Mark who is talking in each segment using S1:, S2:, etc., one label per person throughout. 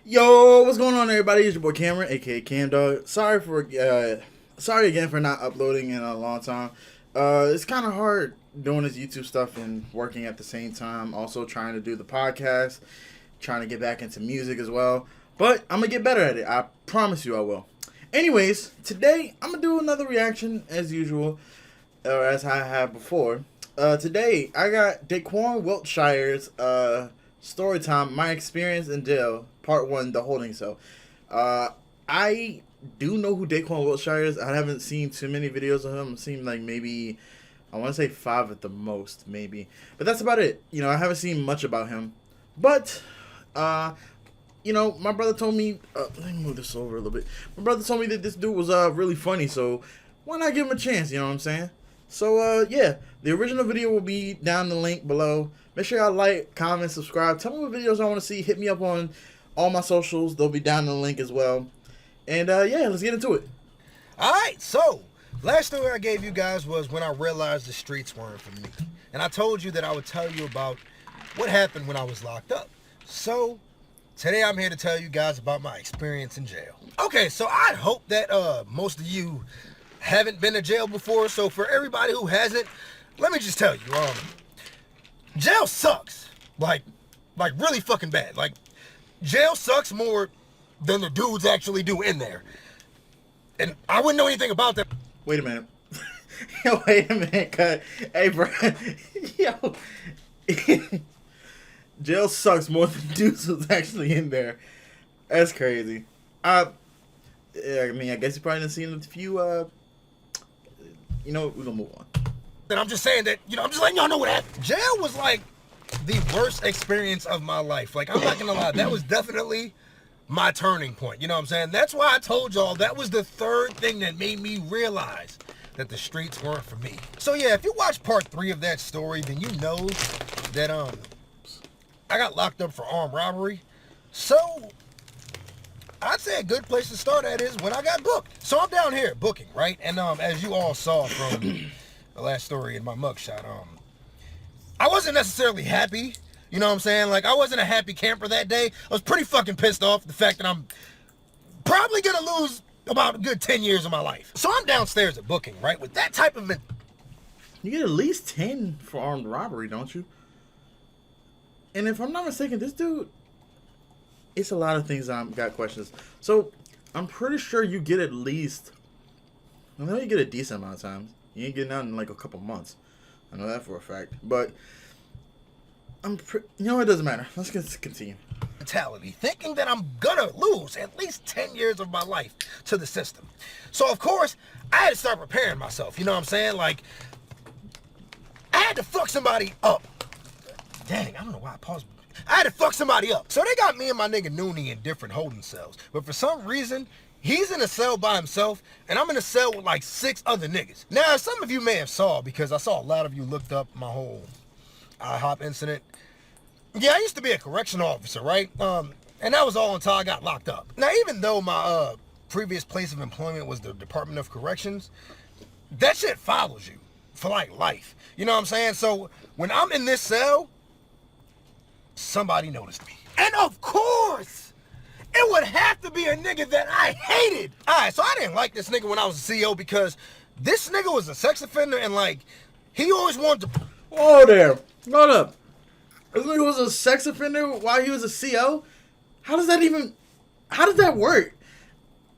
S1: Yo, what's going on, everybody? It's your boy Cameron, aka Cam Dog. Sorry again for not uploading in a long time. It's kind of hard doing this YouTube stuff and working at the same time. Also trying to do the podcast, trying to get back into music as well. But I'm gonna get better at it. I promise you, I will. Anyways, today I'm gonna do another reaction as usual, or as I have before. Today I got Daquan Wiltshire's Storytime, My Experience in Jail, Part 1, The Holding Cell. I do know who Daquan Wiltshire is. I haven't seen too many videos of him. I've seen like maybe, I want to say 5 at the most, maybe. But that's about it. You know, I haven't seen much about him. But, you know, my brother told me, let me move this over a little bit. My brother told me that this dude was really funny, so why not give him a chance, you know what I'm saying? So, yeah, the original video will be down the link below. Make sure y'all like, comment, subscribe. Tell me what videos I want to see. Hit me up on all my socials. They'll be down in the link as well. And, yeah, let's get into it.
S2: All right, so last story I gave you guys was when I realized the streets weren't for me. And I told you that I would tell you about what happened when I was locked up. So today I'm here to tell you guys about my experience in jail. Okay, so I hope that most of you haven't been to jail before. So for everybody who hasn't, let me just tell you, jail sucks. Like really fucking bad. Like, jail sucks more than the dudes actually do in there. And I wouldn't know anything about that.
S1: Wait a minute. Yo, wait a minute, cut. Hey, bro. Yo. Jail sucks more than dudes who's actually in there. That's crazy. Yeah, I mean, I guess you probably didn't see a few, you know, we're gonna move on.
S2: And I'm just saying that, you know, I'm just letting y'all know what happened. Jail was like the worst experience of my life. Like, I'm not gonna lie, that was definitely my turning point. You know what I'm saying? That's why I told y'all that was the third thing that made me realize that the streets weren't for me. So yeah, if you watch part 3 of that story, then you know that I got locked up for armed robbery. So I'd say a good place to start at is when I got booked. So I'm down here booking, right? And as you all saw from the last story in my mugshot, I wasn't necessarily happy. You know what I'm saying? Like, I wasn't a happy camper that day. I was pretty fucking pissed off the fact that I'm probably gonna lose about a good 10 years of my life. So I'm downstairs at booking, right? With that type of...
S1: You get at least 10 for armed robbery, don't you? And if I'm not mistaken, this dude... It's a lot of things I've got questions. So, I'm pretty sure you get at least... I know you get a decent amount of times. You ain't getting out in like a couple months. I know that for a fact. But... you know, it doesn't matter. Let's continue.
S2: Mentality, thinking that I'm gonna lose at least 10 years of my life to the system. So of course, I had to start preparing myself. You know what I'm saying? Like, I had to fuck somebody up. Dang, I don't know why I paused. I had to fuck somebody up. So they got me and my nigga Noonie in different holding cells. But for some reason, he's in a cell by himself, and I'm in a cell with like 6 other niggas. Now, some of you may have saw, because I saw a lot of you looked up my whole IHOP incident. Yeah, I used to be a correctional officer, right? And that was all until I got locked up. Now, even though my previous place of employment was the Department of Corrections, that shit follows you for like life. You know what I'm saying? So when I'm in this cell, somebody noticed me. And of course, it would have to be a nigga that I hated. All right, so I didn't like this nigga when I was a CO because this nigga was a sex offender and like, he always wanted to...
S1: Whoa there. Hold up. This nigga was a sex offender while he was a CO? How does that work?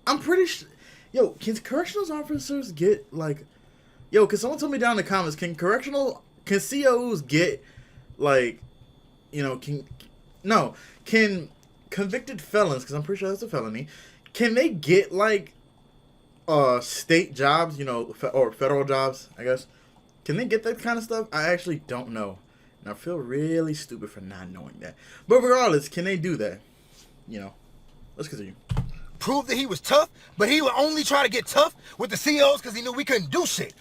S1: I'm pretty sure... Yo, can correctional officers get, like... Yo, can someone tell me down in the comments, can COs get, like, you know, can convicted felons, because I'm pretty sure that's a felony, can they get, like, state jobs, you know, or federal jobs, I guess? Can they get that kind of stuff? I actually don't know. And I feel really stupid for not knowing that. But regardless, can they do that? You know, let's continue.
S2: Prove that he was tough, but he would only try to get tough with the COs because he knew we couldn't do shit.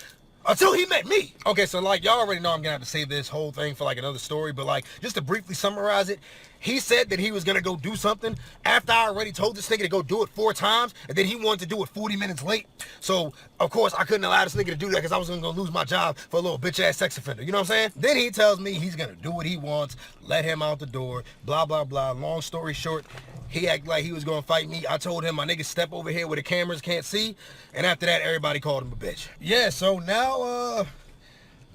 S2: Until he met me. Okay, so like, y'all already know I'm gonna have to save this whole thing for like another story, but like, just to briefly summarize it, He said that he was gonna go do something after I already told this nigga to go do it 4 times, and then he wanted to do it 40 minutes late. So, of course, I couldn't allow this nigga to do that because I was gonna lose my job for a little bitch-ass sex offender. You know what I'm saying? Then he tells me he's gonna do what he wants, let him out the door, blah, blah, blah. Long story short, he acted like he was gonna fight me. I told him my nigga step over here where the cameras can't see, and after that, everybody called him a bitch. Yeah, so now,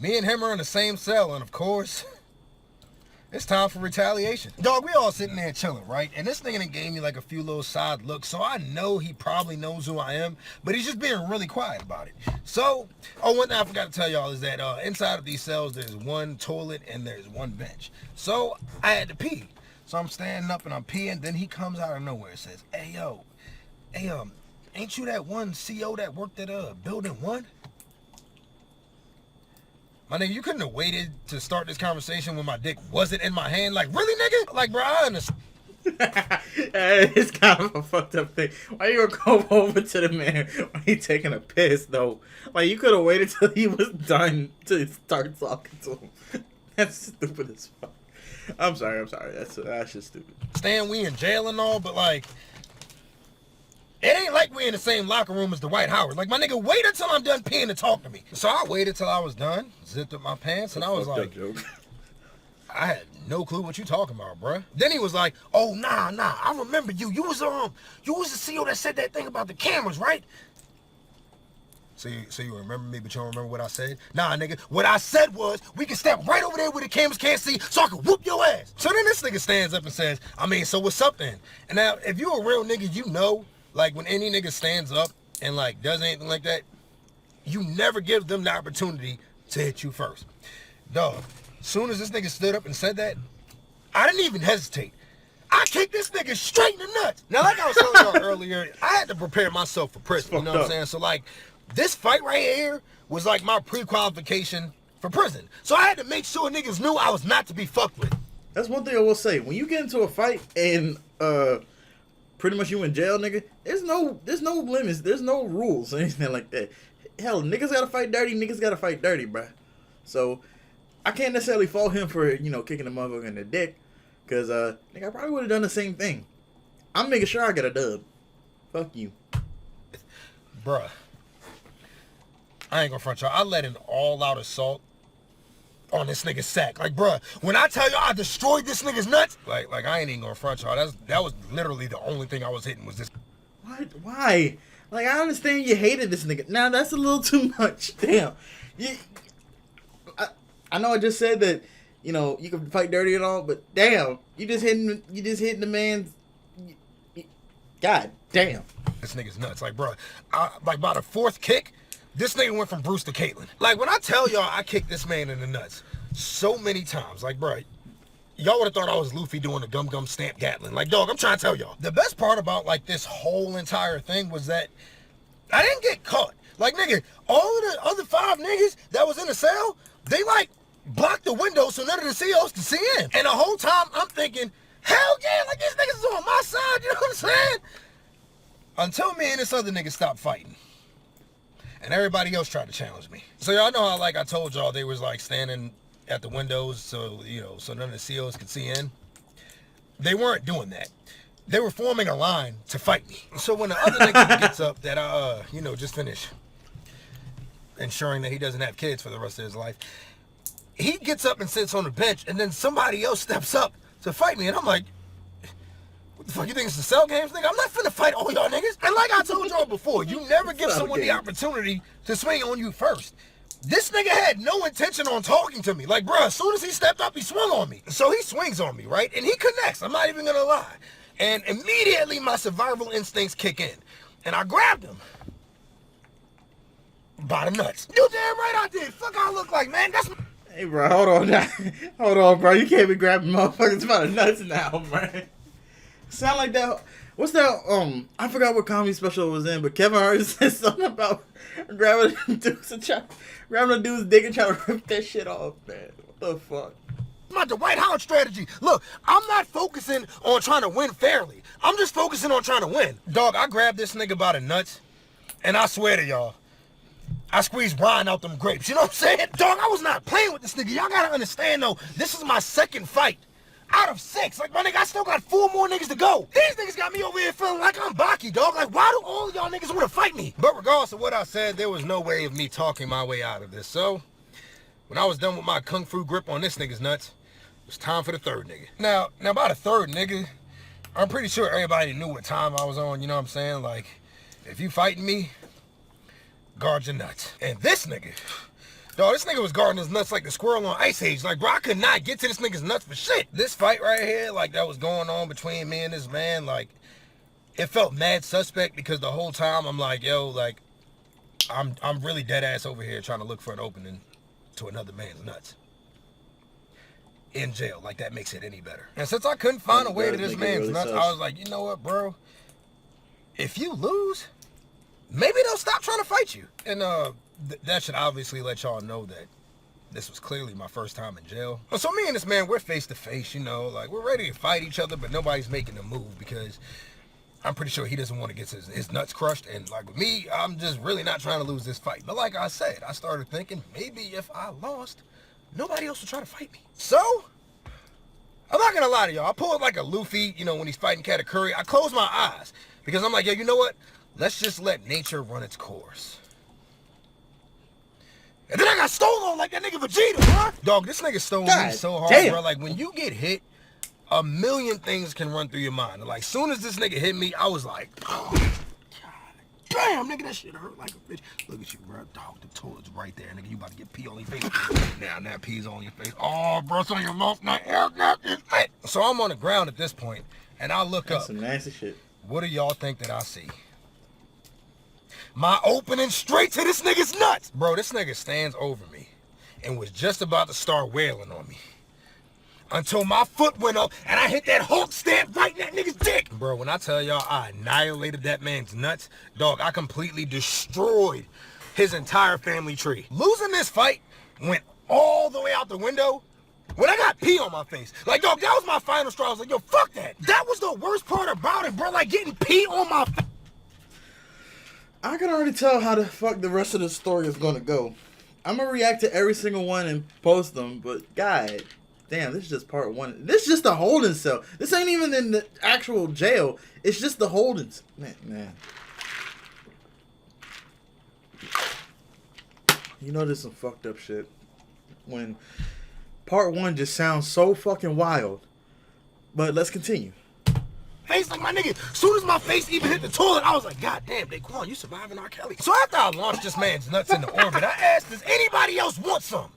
S2: me and him are in the same cell, and of course, it's time for retaliation. Dog, we all sitting there chilling, right? And this nigga done gave me like a few little side looks, so I know he probably knows who I am, but he's just being really quiet about it. So, one thing I forgot to tell y'all is that inside of these cells, there's one toilet and there's one bench. So, I had to pee. So I'm standing up and I'm peeing, then he comes out of nowhere and says, hey, yo, ain't you that one CO that worked at Building 1? My nigga, you couldn't have waited to start this conversation when my dick wasn't in my hand. Like, really, nigga? Like, bro, I understand.
S1: It's kind of a fucked up thing. Why you gonna go over to the man when he taking a piss, though? Like, you could have waited till he was done to start talking to him. That's stupid as fuck. I'm sorry. That's just stupid.
S2: Stan, we in jail and all, but, like, it ain't like we in the same locker room as Dwight Howard. Like, my nigga, wait until I'm done peeing to talk to me. So I waited till I was done, zipped up my pants, and I was like, I had no clue what you talking about, bruh. Then he was like, oh, nah, I remember you. You was the CEO that said that thing about the cameras, right? So you remember me, but you don't remember what I said? Nah, nigga, what I said was, we can step right over there where the cameras can't see so I can whoop your ass. So then this nigga stands up and says, I mean, so what's up then? And now, if you a real nigga, you know, like, when any nigga stands up and, like, does anything like that, you never give them the opportunity to hit you first. Dog, soon as this nigga stood up and said that, I didn't even hesitate. I kicked this nigga straight in the nuts. Now, like I was telling y'all earlier, I had to prepare myself for prison, you know what I'm saying? So, like, this fight right here was, like, my pre-qualification for prison. So I had to make sure niggas knew I was not to be fucked with.
S1: That's one thing I will say. When you get into a fight and, pretty much you in jail, nigga, there's no limits, there's no rules or anything like that. Hell, niggas gotta fight dirty, bruh. So, I can't necessarily fault him for, kicking the motherfucker in the dick, because, nigga, I probably would have done the same thing. I'm making sure I get a dub. Fuck you.
S2: Bruh. I ain't gonna front y'all. I let an all-out assault on this nigga's sack. Like, bruh, when I tell y'all I destroyed this nigga's nuts, like I ain't even gonna front y'all. That was literally the only thing I was hitting was this.
S1: What? Why? Like, I understand you hated this nigga. Now, that's a little too much. Damn. I know I just said that, you can fight dirty and all, but damn, you just hitting the man's. God damn.
S2: This nigga's nuts. Like, bruh, like, by the 4th kick, this nigga went from Bruce to Caitlyn. Like, when I tell y'all I kicked this man in the nuts so many times, like, bro, y'all would have thought I was Luffy doing a gum stamp Gatlin. Like, dog, I'm trying to tell y'all. The best part about, like, this whole entire thing was that I didn't get caught. Like, nigga, all of the other 5 niggas that was in the cell, they, like, blocked the window so none of the COs could see in. And the whole time, I'm thinking, hell yeah, like, these niggas is on my side, you know what I'm saying? Until me and this other nigga stopped fighting. And everybody else tried to challenge me. So y'all know how, like, I told y'all they was, like, standing at the windows so, so none of the COs could see in. They weren't doing that. They were forming a line to fight me. So when the other nigga gets up that I, just finished ensuring that he doesn't have kids for the rest of his life, he gets up and sits on the bench, and then somebody else steps up to fight me. And I'm like, what the fuck, you think it's the cell games, nigga? I'm not finna fight all y'all niggas. And like I told y'all before, you never give someone the opportunity to swing on you first. This nigga had no intention on talking to me. Like, bruh, as soon as he stepped up, he swung on me. So he swings on me, right? And he connects. I'm not even gonna lie. And immediately my survival instincts kick in. And I grabbed him by the nuts. You damn right I did. Fuck I look like, man. That's...
S1: Hey, bro, hold on now. Hold on, bro. You can't be grabbing motherfuckers by the nuts now, man. Sound like that. What's that? I forgot what comedy special it was in, but Kevin Hart said something about grabbing a dude's dick and trying to rip that shit off, man. What the fuck?
S2: Not the Dwight Howard strategy. Look, I'm not focusing on trying to win fairly. I'm just focusing on trying to win. Dog, I grabbed this nigga by the nuts, and I swear to y'all, I squeezed wine out them grapes. You know what I'm saying? Dog, I was not playing with this nigga. Y'all gotta understand, though, this is my second fight. out of 6. Like, my nigga, I still got 4 more niggas to go. These niggas got me over here feeling like I'm Baki, dog. Like, why do all of y'all niggas want to fight me? But regardless of what I said, there was no way of me talking my way out of this. So, when I was done with my kung fu grip on this nigga's nuts, it was time for the third nigga. Now by the third nigga, I'm pretty sure everybody knew what time I was on, you know what I'm saying? Like, if you fighting me, guard your nuts. And this nigga, dog, this nigga was guarding his nuts like the squirrel on Ice Age. Like, bro, I could not get to this nigga's nuts for shit. This fight right here, like, that was going on between me and this man, like, it felt mad suspect because the whole time I'm like, yo, like, I'm really dead ass over here trying to look for an opening to another man's nuts. In jail, like, that makes it any better. And since I couldn't find a way to this man's nuts, I was like, you know what, bro? If you lose, maybe they'll stop trying to fight you. And that should obviously let y'all know that this was clearly my first time in jail. So me and this man, we're face to face, you know, like, we're ready to fight each other, but nobody's making a move because I'm pretty sure he doesn't want to get his nuts crushed. And like with me, I'm just really not trying to lose this fight. But like I said, I started thinking maybe if I lost, nobody else will try to fight me. So, I'm not gonna lie to y'all. I pulled like a Luffy, you know, when he's fighting Katakuri. I closed my eyes because I'm like, yo, you know what? Let's just let nature run its course. And then I got stole on like that nigga Vegeta, bro. Dog, this nigga stole me so hard, bro. Like, when you get hit, a million things can run through your mind. Like, soon as this nigga hit me, I was like, oh, damn, nigga, that shit hurt like a bitch. Look at you, bro. Dog, the toilet's right there, nigga. You about to get pee on your face. Now that pee's on your face. Oh, bro, it's on your mouth. Now, so I'm on the ground at this point, and I look up.
S1: Some nasty shit.
S2: What do y'all think that I see? My opening straight to this nigga's nuts. Bro, this nigga stands over me and was just about to start wailing on me. Until my foot went up and I hit that Hulk stamp right in that nigga's dick. Bro, when I tell y'all I annihilated that man's nuts, dog, I completely destroyed his entire family tree. Losing this fight went all the way out the window when I got pee on my face. Like, dog, that was my final straw. I was like, yo, fuck that. That was the worst part about it, bro. Like, getting pee on my face.
S1: I can already tell how the fuck the rest of the story is gonna go. I'm gonna react to every single one and post them, but God damn, this is just part 1. This is just the holding cell. This ain't even in the actual jail. It's just the holding. Man. You know, there's some fucked up shit. When part 1 just sounds so fucking wild. But let's continue.
S2: Face like my nigga, soon as my face even hit the toilet, I was like, God damn, Daquan, you surviving R. Kelly. So after I launched this man's nuts into orbit, I asked, does anybody else want some?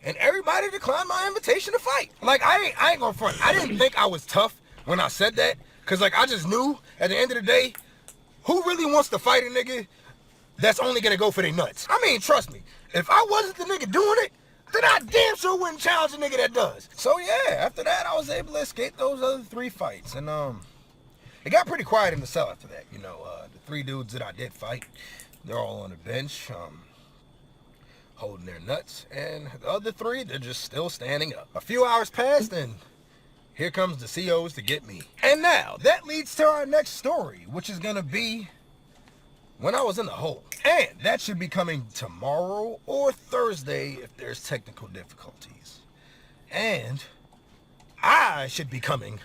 S2: And everybody declined my invitation to fight. Like, I ain't gonna front. I didn't think I was tough when I said that, cause like I just knew at the end of the day, who really wants to fight a nigga that's only gonna go for their nuts? I mean, trust me, if I wasn't the nigga doing it, then I damn sure wouldn't challenge a nigga that does. So yeah, after that, I was able to escape those other 3 fights. And it got pretty quiet in the cell after that. You know, the 3 dudes that I did fight, they're all on the bench, holding their nuts. And the other 3, they're just still standing up. A few hours passed and here comes the COs to get me. And now, that leads to our next story, which is gonna be when I was in the hole. And that should be coming tomorrow or Thursday if there's technical difficulties. And I should be coming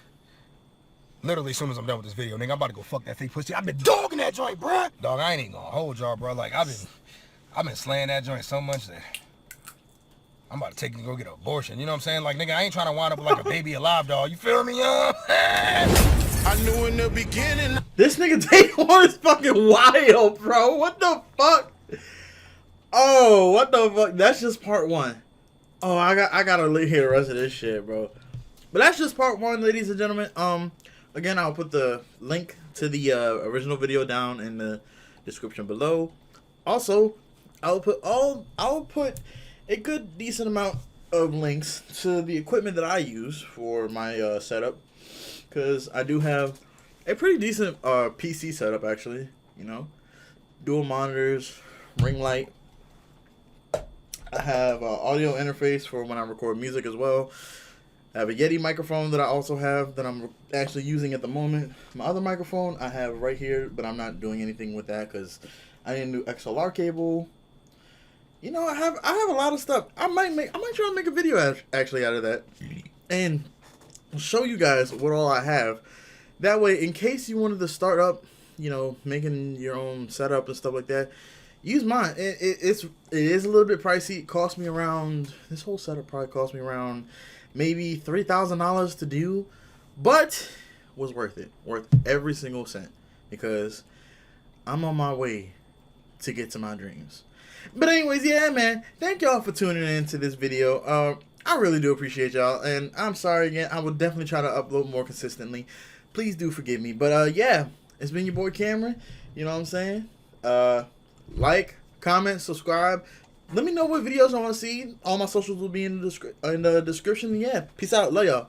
S2: literally as soon as I'm done with this video. Nigga, I'm about to go fuck that fake pussy. I've been dogging that joint, bruh. Dog, I ain't even gonna hold y'all, bro. Like, I've been slaying that joint so much that I'm about to take and go get an abortion. You know what I'm saying? Like, nigga, I ain't trying to wind up like a baby alive, dog. You feel me, I knew in the beginning.
S1: This nigga Daquan is fucking wild, bro. What the fuck? Oh, what the fuck? That's just part 1. Oh, I gotta hear the rest of this shit, bro. But that's just part 1, ladies and gentlemen. Again, I'll put the link to the original video down in the description below. Also, I'll put a good decent amount of links to the equipment that I use for my setup, because I do have a pretty decent PC setup, actually. You know, dual monitors, ring light. I have an audio interface for when I record music as well. I have a Yeti microphone that I also have that I'm actually using at the moment. My other microphone I have right here, but I'm not doing anything with that because I need a new XLR cable. You know, I have a lot of stuff. I might try to make a video actually out of that. And show you guys what all I have. That way, in case you wanted to start up, you know, making your own setup and stuff like that, use mine. It is a little bit pricey. It cost me around, this whole setup probably cost me around maybe $3,000 to do, but was worth it. Worth every single cent, because I'm on my way to get to my dreams. But anyways, yeah, man, thank y'all for tuning in to this video. I really do appreciate y'all, and I'm sorry again. I will definitely try to upload more consistently. Please do forgive me. But yeah, it's been your boy Cameron. You know what I'm saying? Like, comment, subscribe. Let me know what videos I want to see. All my socials will be in the description. Yeah, peace out. Love y'all.